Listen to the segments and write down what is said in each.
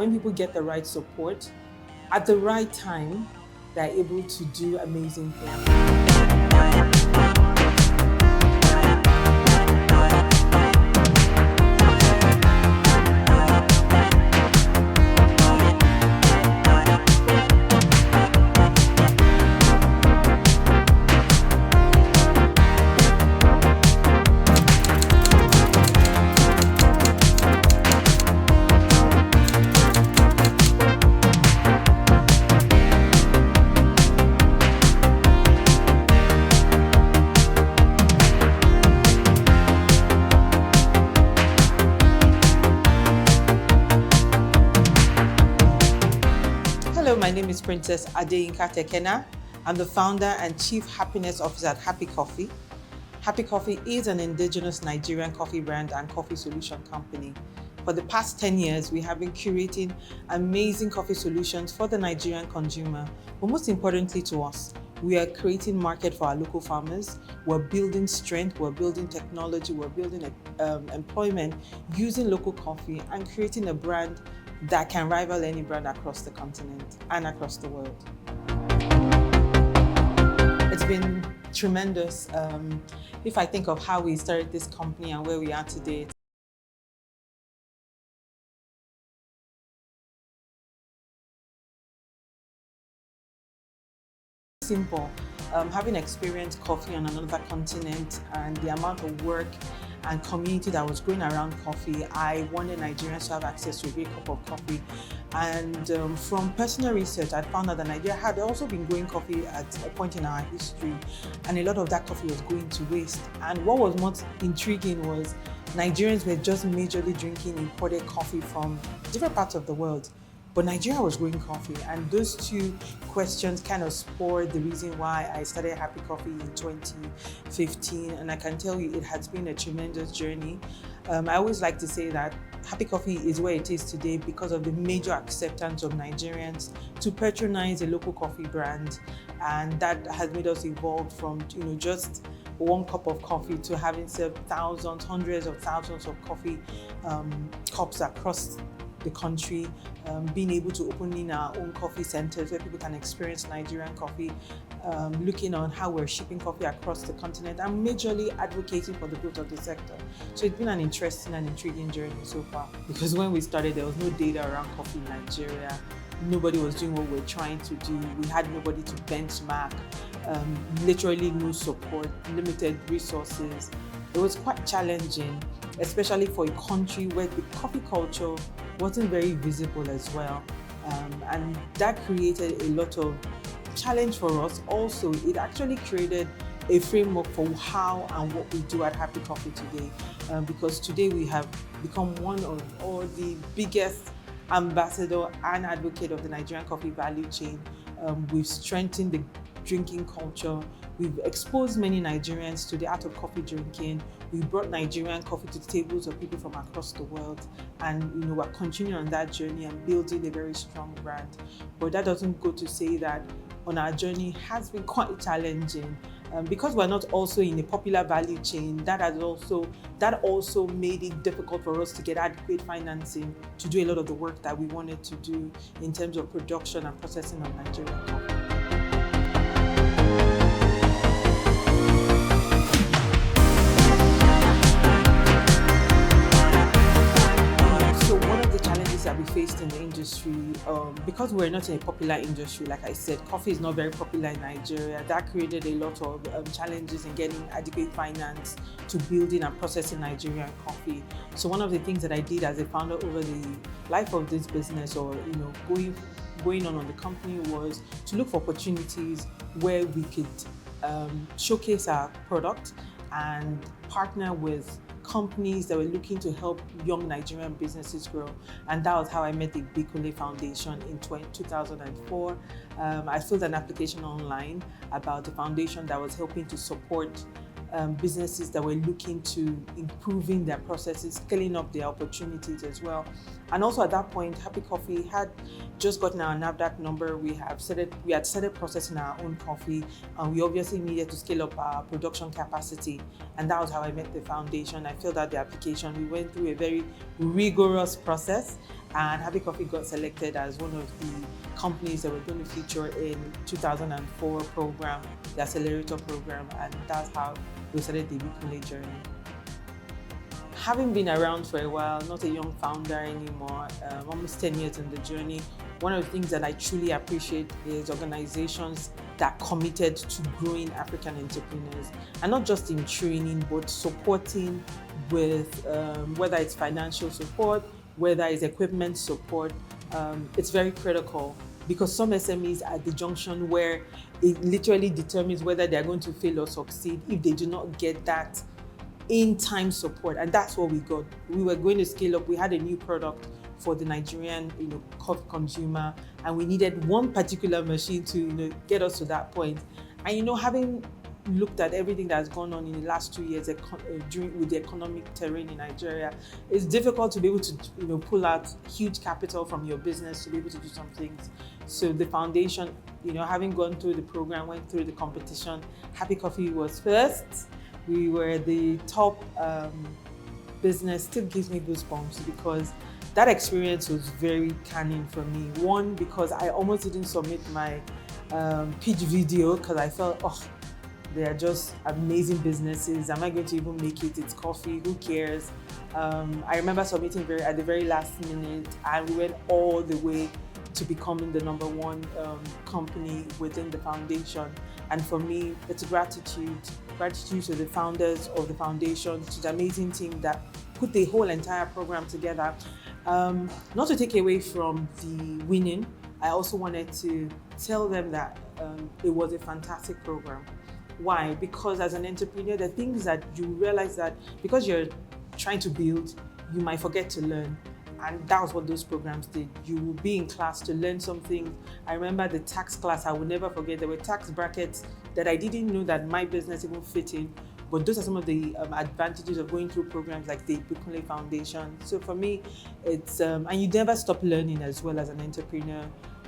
when people get the right support at the right time, they're able to do amazing things. Hello, my name is Princess Adeyinka. I'm the founder and chief happiness officer at Happy Coffee. Happy Coffee is an indigenous Nigerian coffee brand and coffee solution company. For the past 10 years, we have been curating amazing coffee solutions for the Nigerian consumer, but most importantly to us, we are creating market for our local farmers. We're building strength, we're building technology, we're building employment using local coffee and creating a brand that can rival any brand across the continent and across the world. It's been tremendous. If I think of how we started this company and where we are today, it's simple. Having experienced coffee on another continent and the amount of work and community that was going around coffee, I wanted Nigerians to have access to a great cup of coffee. And from personal research, I found out that Nigeria had also been growing coffee at a point in our history, and a lot of that coffee was going to waste. And what was most intriguing was Nigerians were just majorly drinking imported coffee from different parts of the world. But Nigeria was growing coffee, and those two questions kind of spurred the reason why I started Happy Coffee in 2015. And I can tell you it has been a tremendous journey. I always like to say that Happy Coffee is where it is today because of the major acceptance of Nigerians to patronize a local coffee brand. And that has made us evolve from just one cup of coffee to having served thousands, hundreds of thousands of coffee cups across the country, being able to open in our own coffee centers where people can experience Nigerian coffee, looking on how we're shipping coffee across the continent and majorly advocating for the growth of the sector. So it's been an interesting and intriguing journey so far, because when we started, there was no data around coffee in Nigeria. Nobody was doing what we're trying to do. We had nobody to benchmark, literally no support, limited resources. It was quite challenging, especially for a country where the coffee culture wasn't very visible as well. And that created a lot of challenge for us. Also, it actually created a framework for how and what we do at Happy Coffee today, because today we have become one of all the biggest ambassador and advocate of the Nigerian coffee value chain. We've strengthened the drinking culture. We've exposed many Nigerians to the art of coffee drinking. We brought Nigerian coffee to the tables of people from across the world. And we're continuing on that journey and building a very strong brand. But that doesn't go to say that on our journey has been quite challenging. Because we're not also in a popular value chain, that also made it difficult for us to get adequate financing to do a lot of the work that we wanted to do in terms of production and processing of Nigerian coffee. That we faced in the industry, because we're not in a popular industry, like I said, coffee is not very popular in Nigeria. That created a lot of challenges in getting adequate finance to building and processing Nigerian coffee. So one of the things that I did as a founder over the life of this business, or going on the company, was to look for opportunities where we could showcase our product and partner with companies that were looking to help young Nigerian businesses grow. And that was how I met the Bikole Foundation in 2004. I filled an application online about the foundation that was helping to support businesses that were looking to improving their processes, scaling up their opportunities as well. And also at that point, Happy Coffee had just gotten our NAFDAC number. We had started processing our own coffee, and we obviously needed to scale up our production capacity. And that was how I met the foundation. I filled out the application. We went through a very rigorous process, and Happy Coffee got selected as one of the companies that were going to feature in 2004 program, the accelerator program, and that's how we started the Bikunle journey. Having been around for a while, not a young founder anymore, almost 10 years in the journey, one of the things that I truly appreciate is organizations that are committed to growing African entrepreneurs, and not just in training, but supporting with whether it's financial support, whether it's equipment support. It's very critical because some SMEs are at the junction where it literally determines whether they're going to fail or succeed if they do not get that in-time support, and that's what we got. We were going to scale up. We had a new product for the Nigerian, coffee consumer, and we needed one particular machine to, get us to that point. And having looked at everything that's gone on in the last 2 years with the economic terrain in Nigeria, it's difficult to be able to, pull out huge capital from your business to be able to do some things. So the foundation, having gone through the program, went through the competition, Happy Coffee was first. We were the top business. Still gives me goosebumps because that experience was very canning for me. One, because I almost didn't submit my pitch video because I felt, they are just amazing businesses. Am I going to even make it? It's coffee, who cares? I remember submitting at the very last minute, and we went all the way to becoming the number one company within the foundation. And for me, it's gratitude to the founders of the foundation, to the amazing team that put the whole entire program together. Not to take away from the winning, I also wanted to tell them that it was a fantastic program. Why? Because as an entrepreneur, the things that you realize that because you're trying to build, you might forget to learn. And that was what those programs did. You will be in class to learn something. I remember the tax class, I will never forget. There were tax brackets that I didn't know that my business even fit in. But those are some of the advantages of going through programs like the Bikunle Foundation. So for me, it's, and you never stop learning as well as an entrepreneur.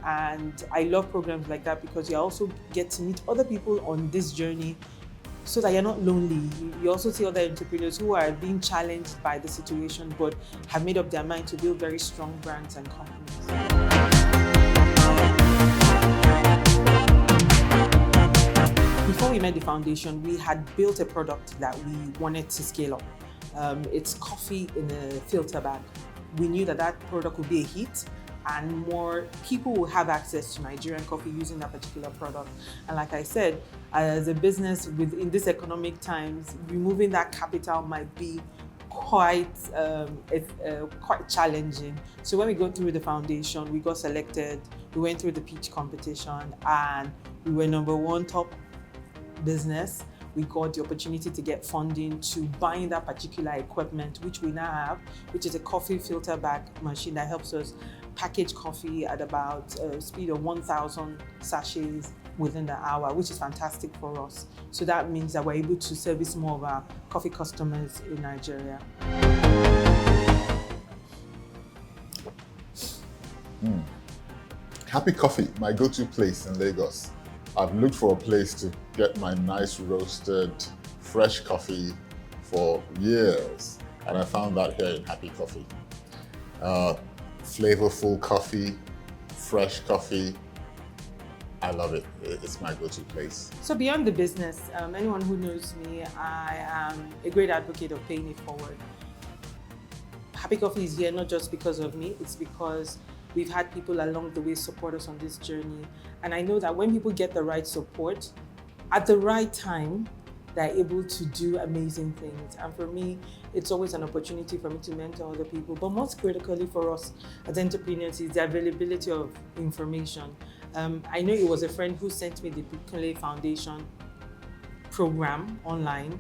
And I love programs like that because you also get to meet other people on this journey so that you're not lonely. You also see other entrepreneurs who are being challenged by the situation but have made up their mind to build very strong brands and companies. Before we met the foundation, we had built a product that we wanted to scale up. It's coffee in a filter bag. We knew that product would be a hit, and more people will have access to Nigerian coffee using that particular product. And like I said, as a business in this economic times, removing that capital might be quite challenging. So when we go through the foundation, we got selected, we went through the pitch competition, and we were number one top business. We got the opportunity to get funding to buying that particular equipment, which we now have, which is a coffee filter bag machine that helps us package coffee at about a speed of 1,000 sachets within the hour, which is fantastic for us. So that means that we're able to service more of our coffee customers in Nigeria. Happy Coffee, my go-to place in Lagos. I've looked for a place to get my nice roasted, fresh coffee for years, and I found that here in Happy Coffee. Flavorful coffee, fresh coffee. I love it. It's my go-to place. So beyond the business, anyone who knows me, I am a great advocate of paying it forward. Happy Coffee is here not just because of me, it's because we've had people along the way support us on this journey. And I know that when people get the right support at the right time, they're able to do amazing things. And for me, it's always an opportunity for me to mentor other people. But most critically for us as entrepreneurs is the availability of information. I know it was a friend who sent me the Bikunle Foundation program online,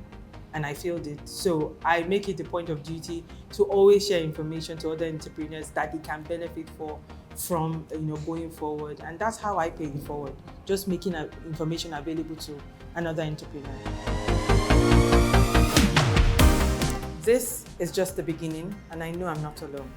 and I failed it. So I make it a point of duty to always share information to other entrepreneurs that they can benefit from going forward. And that's how I pay it forward, just making information available to another entrepreneur. This is just the beginning, and I know I'm not alone.